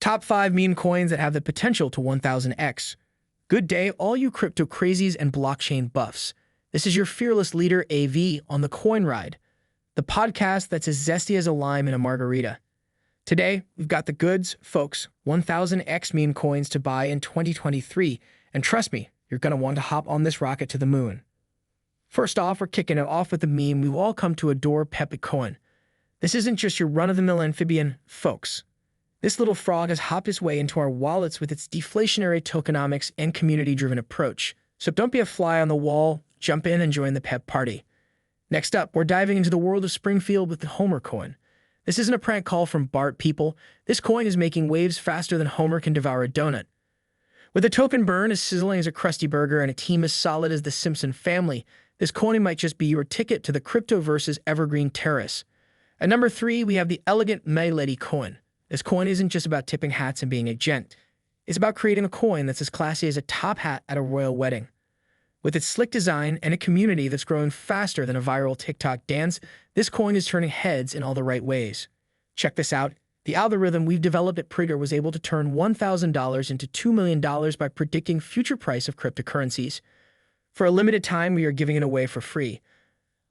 Top 5 meme coins that have the potential to 1000x. Good day, all you crypto crazies and blockchain buffs. This is your fearless leader, AV, on the Coin Ride, the podcast that's as zesty as a lime in a margarita. Today, we've got the goods, folks, 1000x meme coins to buy in 2023, and trust me, you're going to want to hop on this rocket to the moon. First off, we're kicking it off with the meme we've all come to adore, PEPE Coin. This isn't just your run-of-the-mill amphibian, folks. This little frog has hopped its way into our wallets with its deflationary tokenomics and community-driven approach. So don't be a fly on the wall, jump in and join the PEP party. Next up, we're diving into the world of Springfield with the Homer coin. This isn't a prank call from Bart, people. This coin is making waves faster than Homer can devour a donut. With a token burn as sizzling as a Krusty Burger and a team as solid as the Simpson family, this coin might just be your ticket to the crypto versus evergreen terrace. At number 3, we have the elegant coin. This coin isn't just about tipping hats and being a gent. It's about creating a coin that's as classy as a top hat at a royal wedding. With its slick design and a community that's growing faster than a viral TikTok dance, this coin is turning heads in all the right ways. Check this out. The algorithm we've developed at Praetor was able to turn $1,000 into $2 million by predicting future price of cryptocurrencies. For a limited time, we are giving it away for free.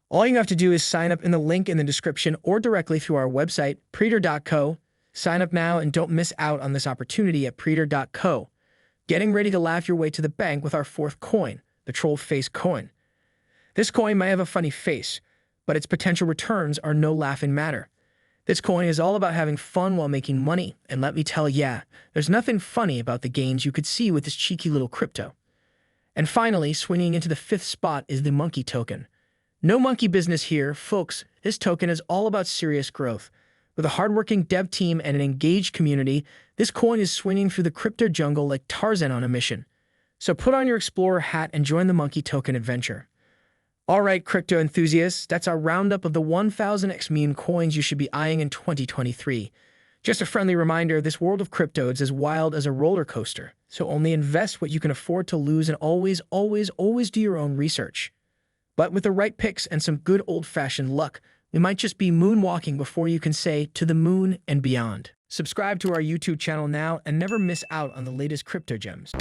All you have to do is sign up in the link in the description or directly through our website, praetor.co. Sign up now and don't miss out on this opportunity at praetor.co. Getting ready to laugh your way to the bank with our 4th coin, the troll face coin. This coin might have a funny face, but its potential returns are no laughing matter. This coin is all about having fun while making money, and let me tell ya, there's nothing funny about the gains you could see with this cheeky little crypto. And finally, swinging into the 5th spot is the monkey token. No monkey business here, folks. This token is all about serious growth. With a hardworking dev team and an engaged community, this coin is swinging through the crypto jungle like Tarzan on a mission. So put on your explorer hat and join the monkey token adventure. All right, crypto enthusiasts, that's our roundup of the 1000x meme coins you should be eyeing in 2023. Just a friendly reminder, this world of crypto is as wild as a roller coaster. So only invest what you can afford to lose and always do your own research. But with the right picks and some good old-fashioned luck, we might just be moonwalking before you can say to the moon and beyond. Subscribe to our YouTube channel now and never miss out on the latest crypto gems.